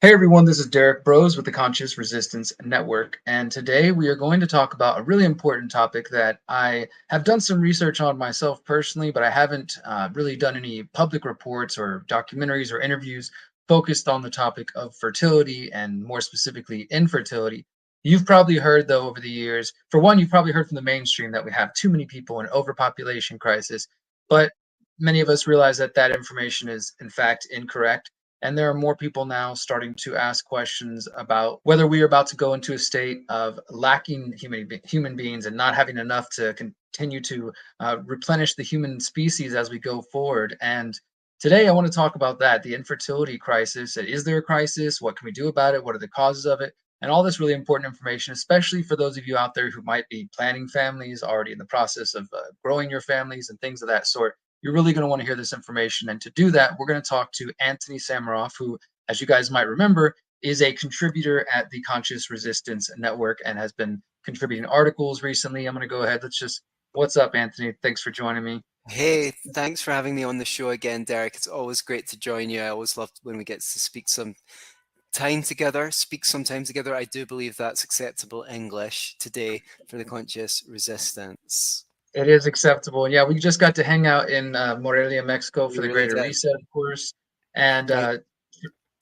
Hey everyone, this is Derrick Broze with the Conscious Resistance Network, and today we are going to talk about a really important topic that I have done some research on myself personally, but I haven't really done any public reports or documentaries or interviews focused on the topic of fertility and more specifically infertility. You've probably heard, though, over the years, for one, you've probably heard from the mainstream that we have too many people in overpopulation crisis, but many of us realize that that information is, in fact, incorrect, and there are more people now starting to ask questions about whether we are about to go into a state of lacking human beings and not having enough to continue to replenish the human species as we go forward. And today I want to talk about that, the infertility crisis. Is there a crisis? What can we do about it? What are the causes of it? And all this really important information, especially for those of you out there who might be planning families, already in the process of growing your families and things of that sort. You're really going to want to hear this information. And to do that, we're going to talk to Antony Sammeroff, who, as you guys might remember, is a contributor at the Conscious Resistance Network and has been contributing articles recently. I'm going to go ahead. What's up, Anthony? Thanks for joining me. Hey, thanks for having me on the show again, Derek. It's always great to join you. I always love when we get to speak some time together, speak some time together. I do believe that's acceptable English today for the Conscious Resistance. It is acceptable. Yeah, we just got to hang out in Morelia, Mexico We for the really Greater did. Reset, of course. And Right.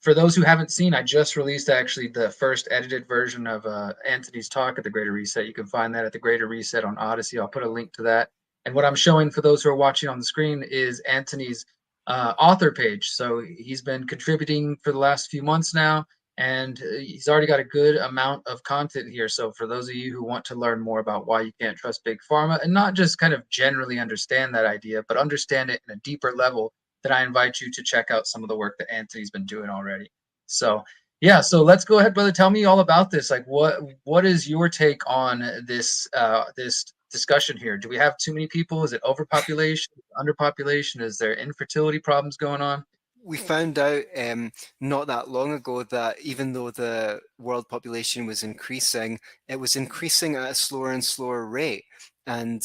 for those who haven't seen, I just released actually the first edited version of Anthony's talk at the Greater Reset. You can find that at the Greater Reset on Odyssey. I'll put a link to that. And what I'm showing for those who are watching on the screen is Anthony's author page. So he's been contributing for the last few months now, and he's already got a good amount of content here. So for those of you who want to learn more about why you can't trust big pharma and not just kind of generally understand that idea, but understand it in a deeper level, then I invite you to check out some of the work that Anthony's been doing already. So yeah, so let's go ahead, brother. Tell me all about this. Like, what is your take on this discussion here? Do we have too many people? Is it overpopulation, underpopulation? Is there infertility problems going on? We found out not that long ago that even though the world population was increasing, it was increasing at a slower and slower rate. And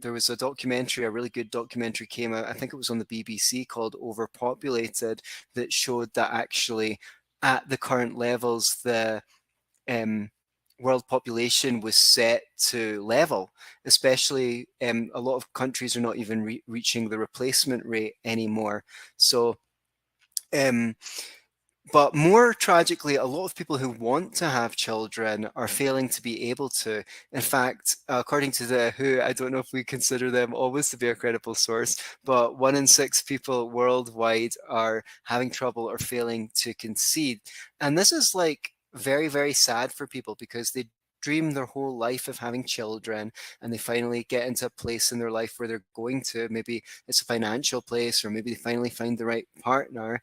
there was a documentary, a really good documentary came out, I think it was on the BBC, called Overpopulated, that showed that actually at the current levels, the world population was set to level, especially a lot of countries are not even reaching the replacement rate anymore. So um, but more tragically, a lot of people who want to have children are failing to be able to. In fact, according to the WHO, I don't know if we consider them always to be a credible source, but 1 in 6 people worldwide are having trouble or failing to conceive. And this is like very, very sad for people because they dream their whole life of having children and they finally get into a place in their life where they're going to, maybe it's a financial place or maybe they finally find the right partner,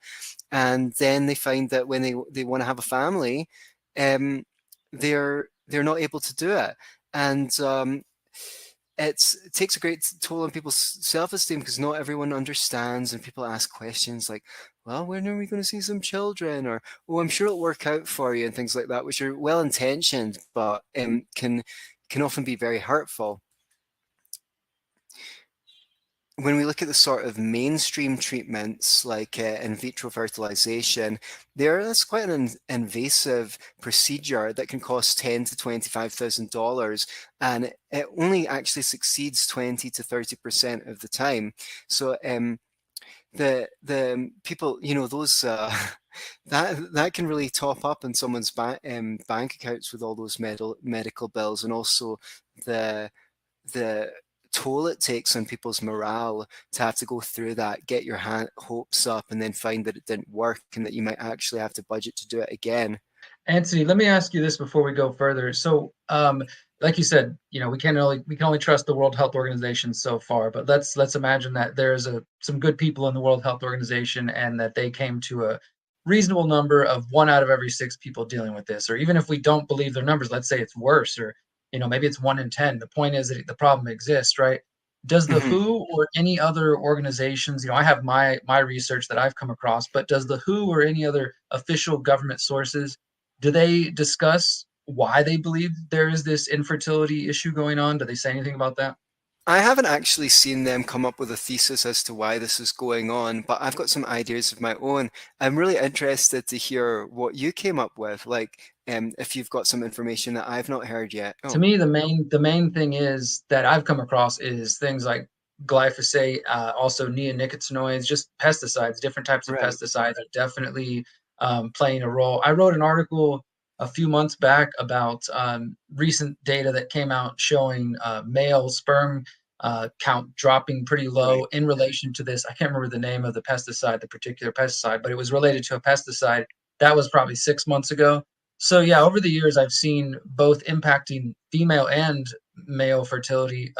and then they find that when they want to have a family, they're not able to do it, and it takes a great toll on people's self-esteem because not everyone understands, and people ask questions like, well, when are we going to see some children, or oh, I'm sure it'll work out for you, and things like that, which are well intentioned but can often be very hurtful. When we look at the sort of mainstream treatments like in vitro fertilization, that's quite an invasive procedure that can cost $10,000 to $25,000, and it only actually succeeds 20 to 30% of the time. So the people, those that can really top up in someone's bank accounts with all those medical bills, and also the the toll it takes on people's morale to have to go through that, get your hopes up, and then find that it didn't work and that you might actually have to budget to do it again. Anthony, let me ask you this before we go further. So, like you said, we can only trust the World Health Organization so far. But let's imagine that there's some good people in the World Health Organization, and that they came to a reasonable number of 1 out of every 6 people dealing with this. Or even if we don't believe their numbers, let's say it's worse, or maybe it's 1 in 10. The point is that the problem exists, right? Does the Mhm. WHO or any other organizations, I have my research that I've come across, but does the WHO or any other official government sources, do they discuss why they believe there is this infertility issue going on? Do they say anything about that? I haven't actually seen them come up with a thesis as to why this is going on, but I've got some ideas of my own. I'm really interested to hear what you came up with, like if you've got some information that I've not heard yet. To Oh, me, the main thing is that I've come across is things like glyphosate, also neonicotinoids, just pesticides. Different types of right, pesticides are definitely playing a role. I wrote an article a few months back about recent data that came out showing male sperm count dropping pretty low right. in relation to this. I can't remember the name of the pesticide, the particular pesticide, but it was related to a pesticide that was probably 6 months ago. So yeah, over the years, I've seen both impacting female and male fertility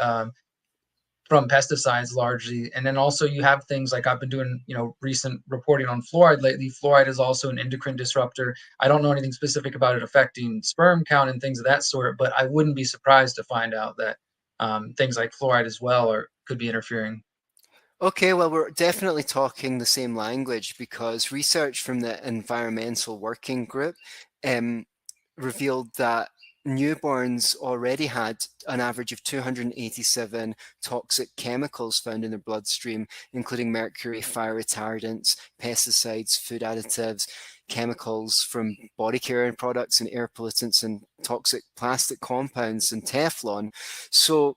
from pesticides largely, and then also you have things like I've been doing, recent reporting on fluoride lately. Fluoride is also an endocrine disruptor. I don't know anything specific about it affecting sperm count and things of that sort, but I wouldn't be surprised to find out that things like fluoride as well or could be interfering. Okay, well, we're definitely talking the same language because research from the Environmental Working Group um, revealed that newborns already had an average of 287 toxic chemicals found in their bloodstream, including mercury, fire retardants, pesticides, food additives, chemicals from body care and products, and air pollutants, and toxic plastic compounds, and Teflon. So,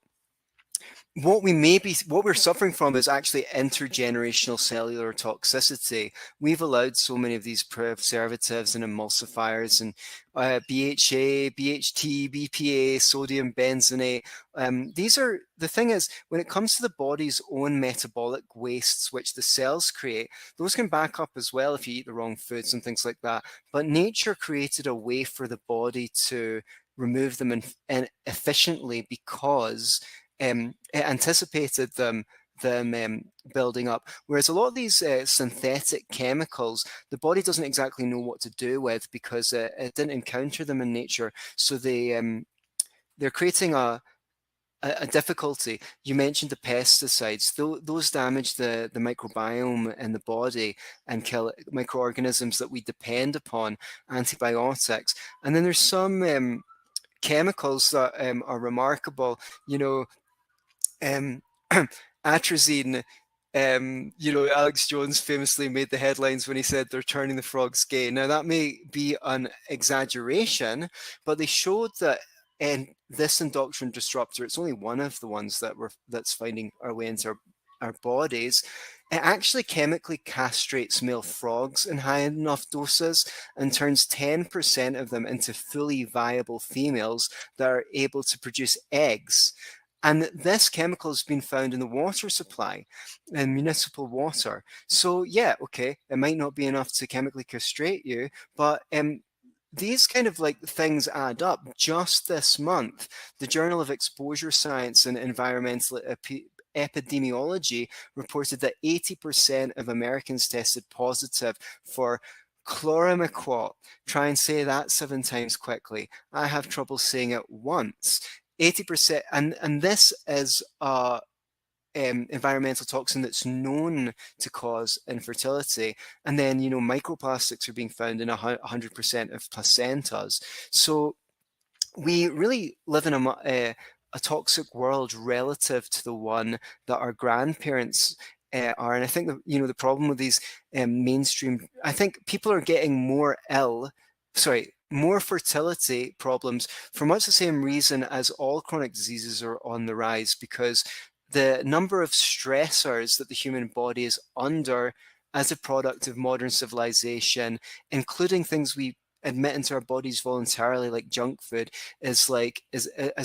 what we're suffering from is actually intergenerational cellular toxicity. We've allowed so many of these preservatives and emulsifiers and BHA, BHT, BPA, sodium benzenate. These are the thing is when it comes to the body's own metabolic wastes, which the cells create, those can back up as well if you eat the wrong foods and things like that. But nature created a way for the body to remove them and efficiently because it anticipated them building up. Whereas a lot of these synthetic chemicals, the body doesn't exactly know what to do with because it didn't encounter them in nature. So they're creating a difficulty. You mentioned the pesticides; those damage the microbiome in the body and kill microorganisms that we depend upon, antibiotics. And then there's some chemicals that are remarkable. You know, um, atrazine. Alex Jones famously made the headlines when he said they're turning the frogs gay. Now that may be an exaggeration, but they showed that and this endocrine disruptor, it's only one of the ones that's finding our way into our bodies. It actually chemically castrates male frogs in high enough doses and turns 10% of them into fully viable females that are able to produce eggs. And this chemical has been found in the water supply, in municipal water. So yeah, okay, it might not be enough to chemically castrate you, but these kind of like things add up. Just this month, the Journal of Exposure Science and Environmental Epidemiology reported that 80% of Americans tested positive for chlorimiquat. Try and say that 7 times quickly. I have trouble saying it once. 80%, and this is a environmental toxin that's known to cause infertility. And then, microplastics are being found in 100% of placentas. So we really live in a toxic world relative to the one that our grandparents are. And I think that, the problem with these mainstream, I think people are getting more fertility problems for much the same reason as all chronic diseases are on the rise, because the number of stressors that the human body is under as a product of modern civilization, including things we admit into our bodies voluntarily, like junk food, is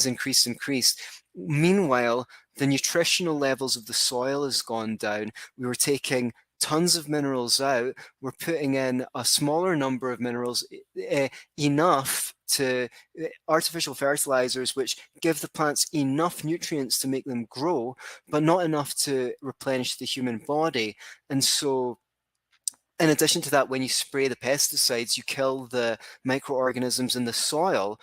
increased. Meanwhile, the nutritional levels of the soil has gone down. We were taking tons of minerals out. We're putting in a smaller number of minerals, enough to artificial fertilizers, which give the plants enough nutrients to make them grow, but not enough to replenish the human body. And so in addition to that, when you spray the pesticides, you kill the microorganisms in the soil,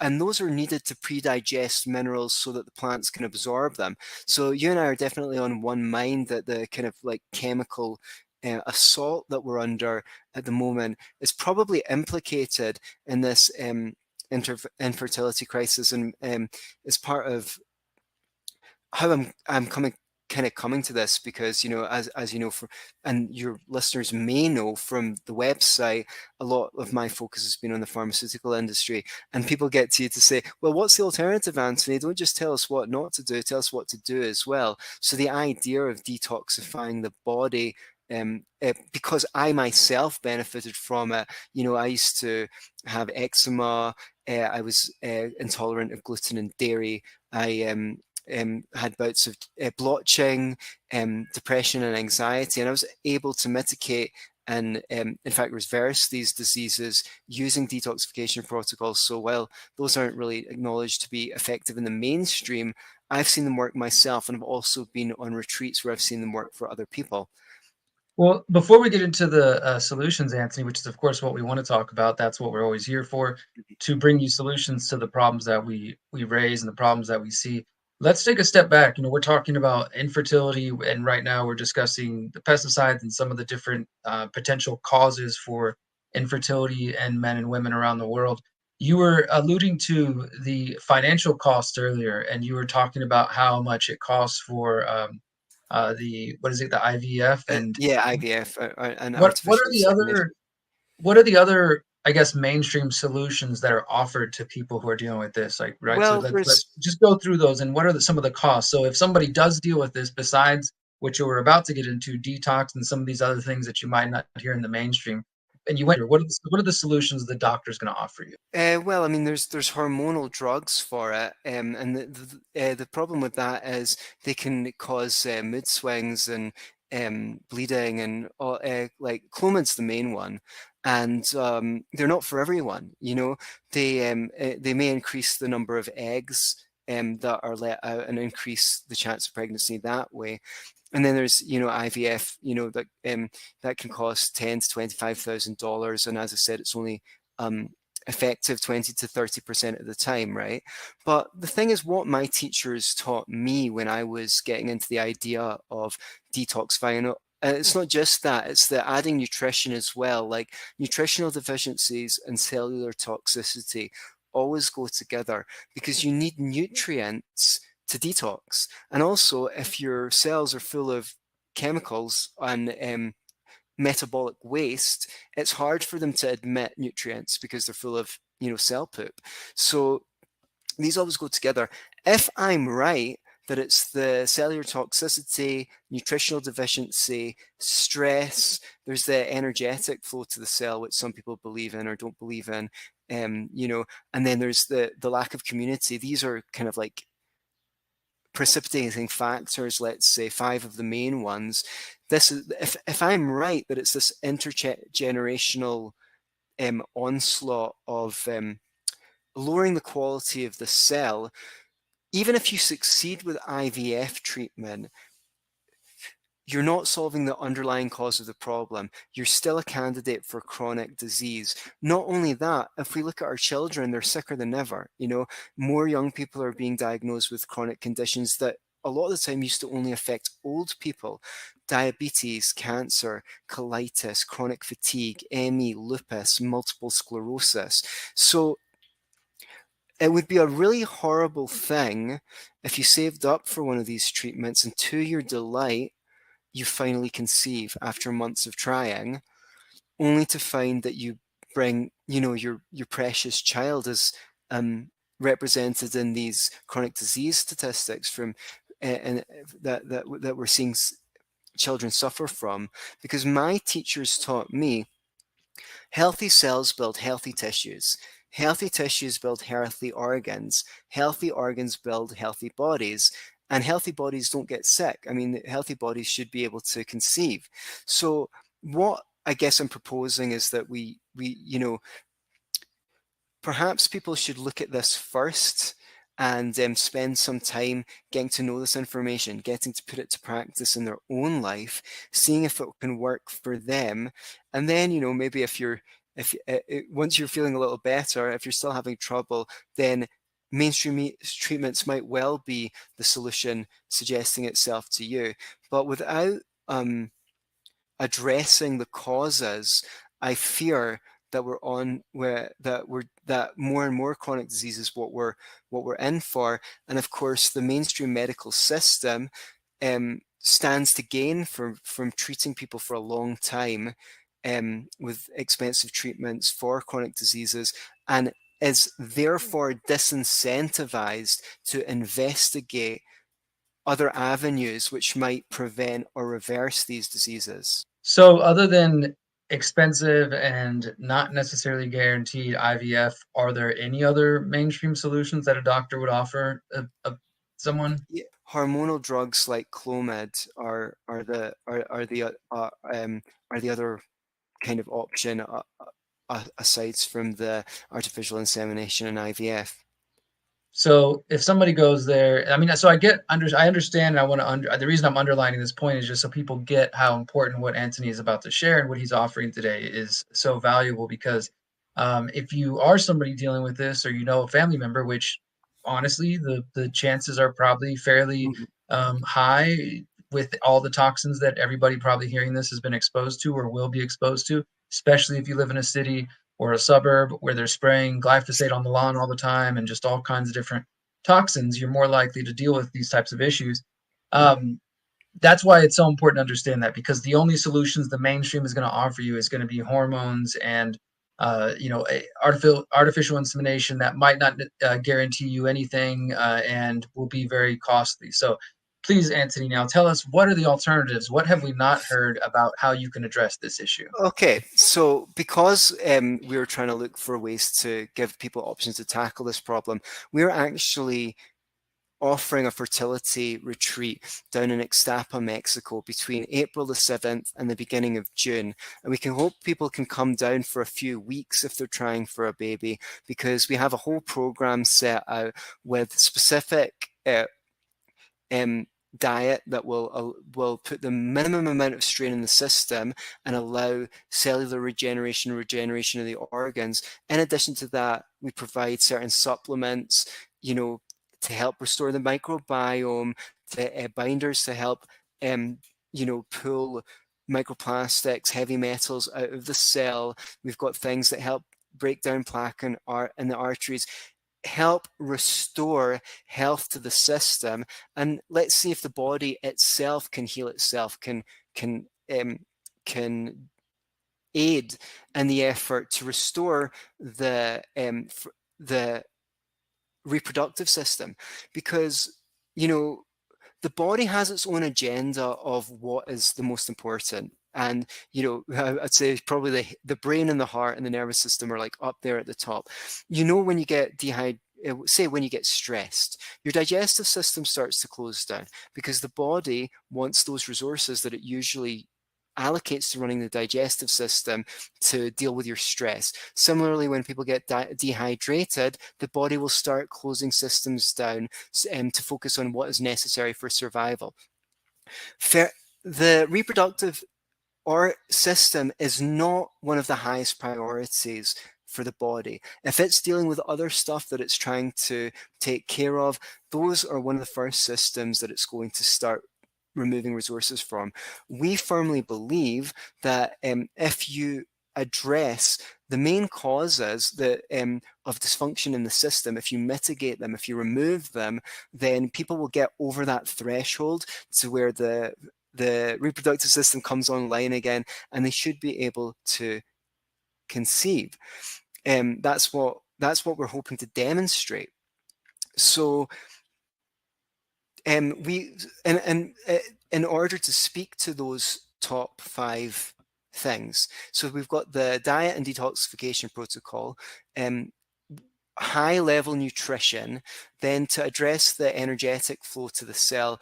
and those are needed to pre-digest minerals so that the plants can absorb them. So you and I are definitely on one mind that the kind of like chemical assault that we're under at the moment is probably implicated in this infertility crisis, and is part of how I'm coming to this, because as you know, and your listeners may know from the website, a lot of my focus has been on the pharmaceutical industry, and people get to you to say, well, what's the alternative, Anthony? Don't just tell us what not to do, tell us what to do as well. So the idea of detoxifying the body, because I myself benefited from it. I used to have eczema. I was intolerant of gluten and dairy. I had bouts of blotching, depression, and anxiety, and I was able to mitigate and, in fact, reverse these diseases using detoxification protocols. So while those aren't really acknowledged to be effective in the mainstream, I've seen them work myself, and I've also been on retreats where I've seen them work for other people. Well, before we get into the solutions, Anthony, which is of course what we want to talk about, that's what we're always here for, to bring you solutions to the problems that we raise and the problems that we see. Let's take a step back. We're talking about infertility, and right now we're discussing the pesticides and some of the different potential causes for infertility in men and women around the world. You were alluding to the financial cost earlier, and you were talking about how much it costs for the what is it, the IVF, and Yeah, IVF, and what artificial are the insemination. other, I guess, mainstream solutions that are offered to people who are dealing with this? Like, right, so Well, let's there's just go through those, and what are some of the costs? So if somebody does deal with this, besides what you were about to get into, detox and some of these other things that you might not hear in the mainstream, and you went through, what are the solutions the doctor's going to offer you? well, I mean, there's hormonal drugs for it, and the problem with that is they can cause mood swings and bleeding, and like Clomid's the main one, and they're not for everyone. They may increase the number of eggs that are let out and increase the chance of pregnancy that way. And then there's IVF, that can cost $10,000 to $25,000, and as I said, it's only effective 20 to 30% of the time, right? But the thing is, what my teachers taught me when I was getting into the idea of detoxifying, it's not just that, it's the adding nutrition as well. Like, nutritional deficiencies and cellular toxicity always go together, because you need nutrients to detox. And also, if your cells are full of chemicals and metabolic waste, it's hard for them to admit nutrients because they're full of, cell poop. So these always go together. If I'm right that it's the cellular toxicity, nutritional deficiency, stress, there's the energetic flow to the cell, which some people believe in or don't believe in, and then there's the lack of community. These are kind of like precipitating factors, let's say 5 of the main ones. This is, if I'm right that it's this intergenerational onslaught of lowering the quality of the cell. Even if you succeed with IVF treatment, you're not solving the underlying cause of the problem. You're still a candidate for chronic disease. Not only that, if we look at our children, they're sicker than ever. More young people are being diagnosed with chronic conditions that a lot of the time used to only affect old people. Diabetes, cancer, colitis, chronic fatigue, ME, lupus, multiple sclerosis. So it would be a really horrible thing if you saved up for one of these treatments and, to your delight, you finally conceive after months of trying, only to find that you bring, your precious child is represented in these chronic disease statistics from and that we're seeing children suffer from. Because my teachers taught me healthy cells build healthy tissues. Healthy tissues build healthy organs. Healthy organs build healthy bodies. And healthy bodies don't get sick. I mean, healthy bodies should be able to conceive. So what I guess I'm proposing is that we perhaps people should look at this first and spend some time getting to know this information, getting to put it to practice in their own life, seeing if it can work for them. And then, maybe once you're feeling a little better, if you're still having trouble, then mainstream treatments might well be the solution suggesting itself to you. But without addressing the causes, I fear that we're on, that more and more chronic disease is what we're in for. And of course, the mainstream medical system stands to gain from treating people for a long time with expensive treatments for chronic diseases, and is therefore disincentivized to investigate other avenues which might prevent or reverse these diseases. So, other than expensive and not necessarily guaranteed IVF, are there any other mainstream solutions that a doctor would offer someone? Yeah, hormonal drugs like Clomid are the other kind of option aside from the artificial insemination and IVF. So if somebody goes there, I mean, so I understand, and I want to the reason I'm underlining this point is just so people get how important what Antony is about to share and what he's offering today is so valuable because if you are somebody dealing with this or you know a family member, which honestly the chances are probably fairly Mhm. high with all the toxins that everybody probably hearing this has been exposed to or will be exposed to, especially if you live in a city or a suburb where they're spraying glyphosate on the lawn all the time and just all kinds of different toxins, you're more likely to deal with these types of issues. Um, that's why it's so important to understand that because the only solutions the mainstream is going to offer you is going to be hormones and artificial insemination that might not guarantee you anything and will be very costly. So please, Anthony, now tell us what are the alternatives? What have we not heard about how you can address this issue? Okay, so because we were trying to look for ways to give people options to tackle this problem, we're actually offering a fertility retreat down in Ixtapa, Mexico between April the 7th and the beginning of June. And we can hope people can come down for a few weeks if they're trying for a baby, because we have a whole program set out with specific diet that will put the minimum amount of strain in the system and allow cellular regeneration of the organs. In addition to that, we provide certain supplements, to help restore the microbiome, binders to help, pull microplastics, heavy metals out of the cell. We've got things that help break down plaque in the arteries, help restore health to the system, and let's see if the body itself can heal itself, can aid in the effort to restore the reproductive system, because the body has its own agenda of what is the most important. And I'd say probably the brain and the heart and the nervous system are like up there at the top. When you get say when you get stressed, your digestive system starts to close down because the body wants those resources that it usually allocates to running the digestive system to deal with your stress. Similarly, when people get dehydrated, the body will start closing systems down to focus on what is necessary for survival. The reproductive or system is not one of the highest priorities for the body. If it's dealing with other stuff that it's trying to take care of, those are one of the first systems that it's going to start removing resources from. We firmly believe that if you address the main causes of dysfunction in the system, if you mitigate them, if you remove them, then people will get over that threshold to where the reproductive system comes online again, and they should be able to conceive. That's what we're hoping to demonstrate. So we and in order to speak to those top 5 things, so we've got the diet and detoxification protocol, high level nutrition, then to address the energetic flow to the cell.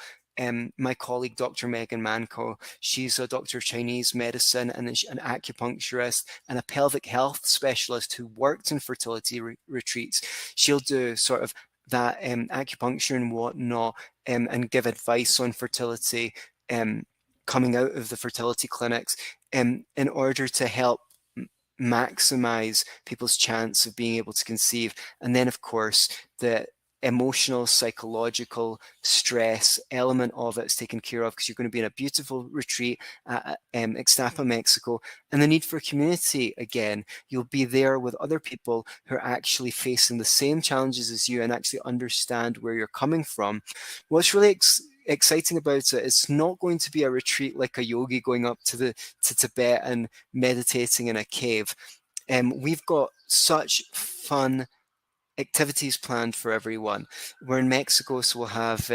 My colleague, Dr. Megan Manco, she's a doctor of Chinese medicine and an acupuncturist and a pelvic health specialist who worked in fertility retreats. She'll do sort of that acupuncture and whatnot, and give advice on fertility coming out of the fertility clinics in order to help maximize people's chance of being able to conceive. And then, of course, the emotional, psychological stress element of it is taken care of, because you're going to be in a beautiful retreat at Ixtapa, Mexico. And the need for community, again, you'll be there with other people who are actually facing the same challenges as you and actually understand where you're coming from. What's really exciting about it, it's not going to be a retreat like a yogi going up to Tibet and meditating in a cave. We've got such fun activities planned for everyone. We're in Mexico, so we'll have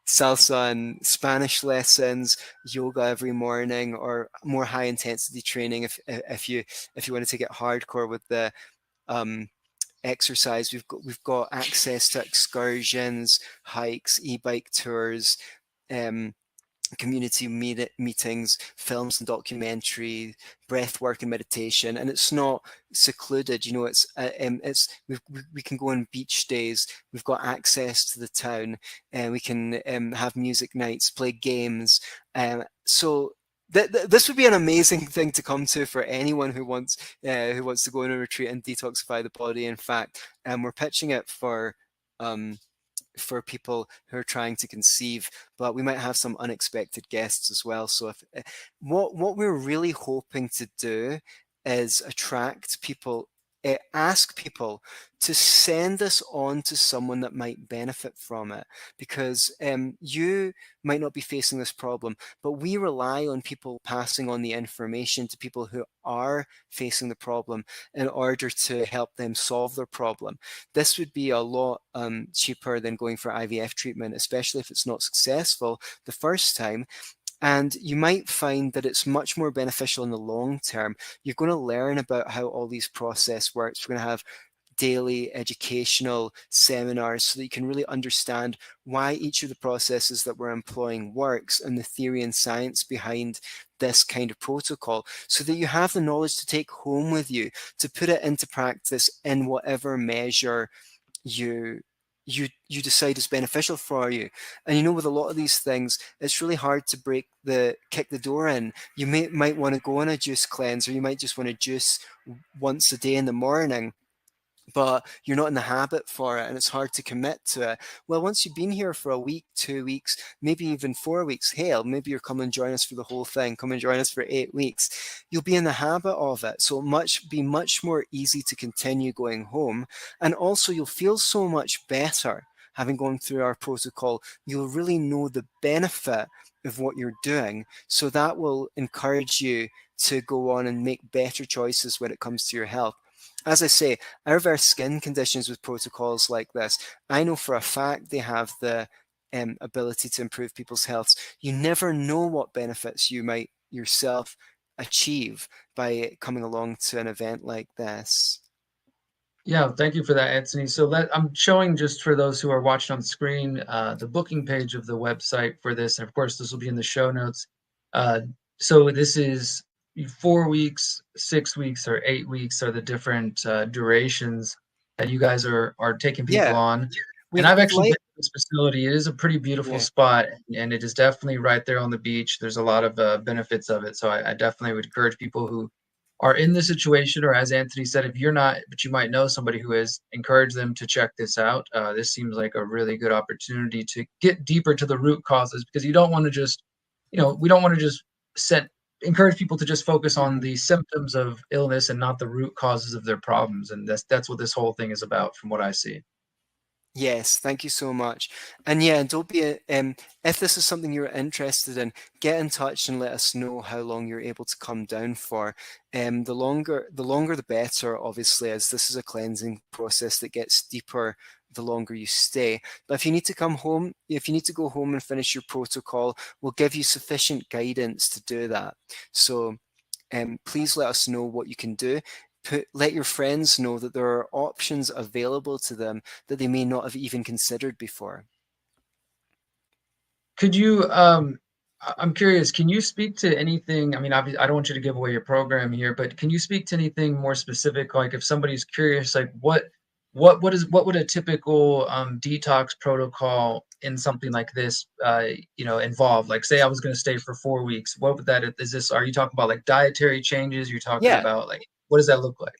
salsa and Spanish lessons, yoga every morning, or more high intensity training if you want to take it hardcore with the exercise. We've got access to excursions, hikes, e-bike tours, community meetings, films and documentary, breath work and meditation, and it's not secluded. We can go on beach days. We've got access to the town, and we can have music nights, play games. So this would be an amazing thing to come to for anyone who wants to go on a retreat and detoxify the body. In fact, we're pitching it for people who are trying to conceive, but we might have some unexpected guests as well. So what we're really hoping to do is attract people, ask people to send us on to someone that might benefit from it, because you might not be facing this problem, but we rely on people passing on the information to people who are facing the problem in order to help them solve their problem. This would be a lot cheaper than going for IVF treatment, especially if it's not successful the first time. And you might find that it's much more beneficial in the long term. You're going to learn about how all these process works. We're going to have daily educational seminars so that you can really understand why each of the processes that we're employing works, and the theory and science behind this kind of protocol, so that you have the knowledge to take home with you, to put it into practice in whatever measure you decide is beneficial for you. And with a lot of these things, it's really hard to kick the door in. You might want to go on a juice cleanse, or you might just want to juice once a day in the morning, but you're not in the habit for it, and it's hard to commit to it. Well, once you've been here for a week, 2 weeks, maybe even 4 weeks, hell, maybe you're coming and join us for the whole thing, come and join us for 8 weeks, you'll be in the habit of it. So be much more easy to continue going home. And also you'll feel so much better having gone through our protocol. You'll really know the benefit of what you're doing. So that will encourage you to go on and make better choices when it comes to your health. As I say, I reverse skin conditions with protocols like this. I know for a fact they have the ability to improve people's health. You never know what benefits you might yourself achieve by coming along to an event like this. Yeah, thank you for that, Anthony. So I'm showing, just for those who are watching on the screen, the booking page of the website for this, and of course this will be in the show notes. So this is 4 weeks, 6 weeks, or 8 weeks are the different durations that you guys are taking people on. And I've actually been to this facility. It is a pretty beautiful spot, and it is definitely right there on the beach. There's a lot of benefits of it. So I definitely would encourage people who are in this situation, or as Anthony said, if you're not, but you might know somebody who is, encourage them to check this out. This seems like a really good opportunity to get deeper to the root causes, because you don't want to just, we don't want to just encourage people to just focus on the symptoms of illness and not the root causes of their problems. And that's what this whole thing is about, from what I see. Yes, thank you so much. And yeah, don't be if this is something you're interested in, get in touch and let us know how long you're able to come down for. The longer the better, obviously, as this is a cleansing process that gets deeper the longer you stay. But if you need to go home and finish your protocol, we'll give you sufficient guidance to do that. So please let us know what you can do. Let your friends know that there are options available to them that they may not have even considered before. Could you, I'm curious, can you speak to anything? I mean, obviously, I don't want you to give away your program here, but can you speak to anything more specific? Like, if somebody's curious, like what would a typical detox protocol in something like this, involve? Like, say I was going to stay for 4 weeks, what would that, are you talking about like dietary changes? You're talking about, like, what does that look like?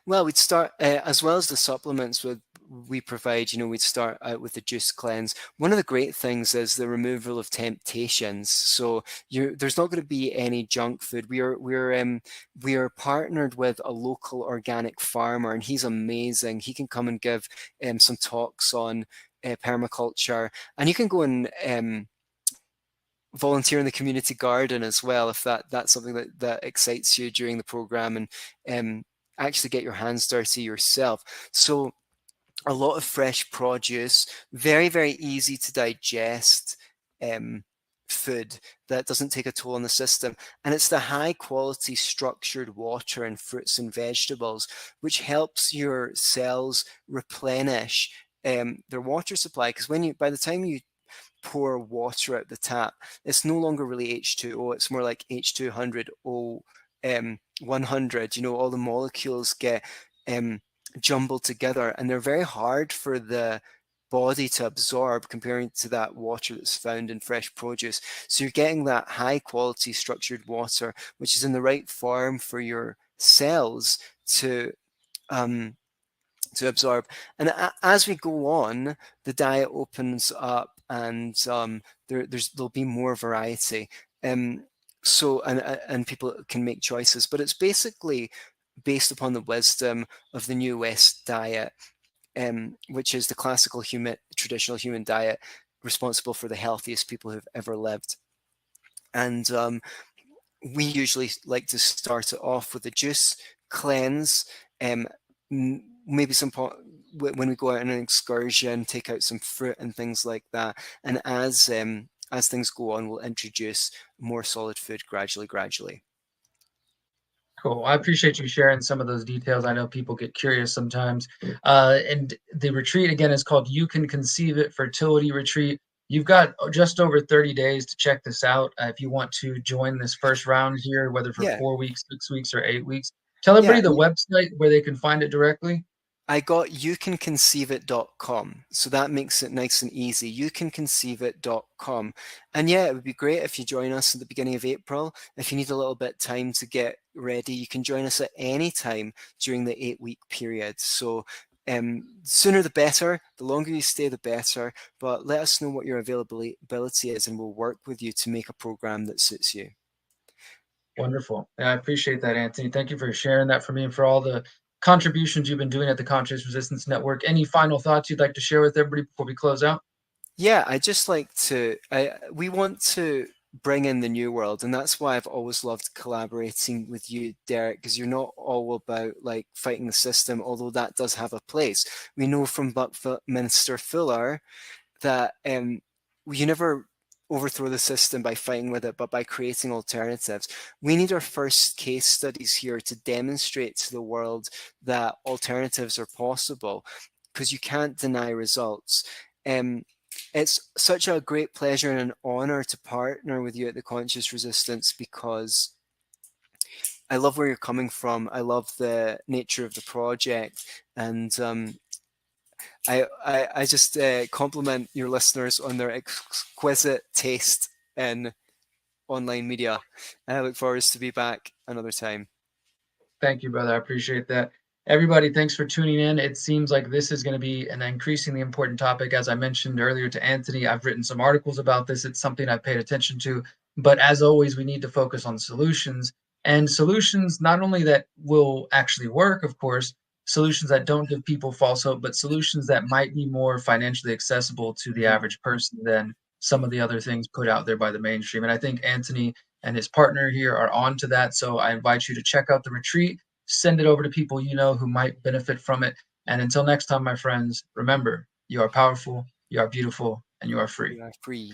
Well, we'd start, as well as the supplements, we provide, we'd start out with the juice cleanse. One of the great things is the removal of temptations. So there's not going to be any junk food. We are partnered with a local organic farmer, and he's amazing. He can come and give some talks on permaculture, and you can go and volunteer in the community garden as well, if that's something that excites you during the program, and actually get your hands dirty yourself. So a lot of fresh produce, very, very easy to digest food that doesn't take a toll on the system. And it's the high quality structured water and fruits and vegetables, which helps your cells replenish their water supply. Because by the time you pour water out the tap, it's no longer really H2O, it's more like H200O 100. All the molecules get jumbled together, and they're very hard for the body to absorb comparing to that water that's found in fresh produce. So you're getting that high quality structured water, which is in the right form for your cells to absorb. And as we go on, the diet opens up, and there'll be more variety. So and people can make choices, but it's basically based upon the wisdom of the New West diet, which is the classical traditional human diet, responsible for the healthiest people who've ever lived. And we usually like to start it off with a juice cleanse, maybe when we go out on an excursion, take out some fruit and things like that. And as things go on, we'll introduce more solid food gradually. Cool. I appreciate you sharing some of those details. I know people get curious sometimes. And the retreat, again, is called You Can Conceive It Fertility Retreat. You've got just over 30 days to check this out. If you want to join this first round here, whether for Yeah. 4 weeks, 6 weeks, or 8 weeks, tell everybody the website where they can find it directly. I got youcanconceiveit.com. So that makes it nice and easy. Youcanconceiveit.com. And yeah, it would be great if you join us at the beginning of April. If you need a little bit time to get ready, you can join us at any time during the 8-week period. So sooner the better. The longer you stay, the better. But let us know what your availability is, and we'll work with you to make a program that suits you. Wonderful. Yeah, I appreciate that, Antony. Thank you for sharing that for me and for all the contributions you've been doing at the Conscious Resistance Network. Any final thoughts you'd like to share with everybody before we close out? Yeah, I just like to, we want to bring in the new world, and that's why I've always loved collaborating with you, Derrick, because you're not all about like fighting the system, although that does have a place. We know from Buckminster Fuller that you never overthrow the system by fighting with it, but by creating alternatives. We need our first case studies here to demonstrate to the world that alternatives are possible, because you can't deny results. It's such a great pleasure and an honor to partner with you at the Conscious Resistance, because I love where you're coming from. I love the nature of the project, and I just compliment your listeners on their exquisite taste in online media. And I look forward to be back another time. Thank you, brother. I appreciate that. Everybody, thanks for tuning in. It seems like this is going to be an increasingly important topic. As I mentioned earlier to Antony, I've written some articles about this. It's something I've paid attention to. But as always, we need to focus on solutions, and solutions not only that will actually work, of course, solutions that don't give people false hope, but solutions that might be more financially accessible to the average person than some of the other things put out there by the mainstream. And I think Antony and his partner here are on to that. So I invite you to check out the retreat, send it over to people you know who might benefit from it. And until next time, my friends, remember, you are powerful, you are beautiful, and you are free. You are free.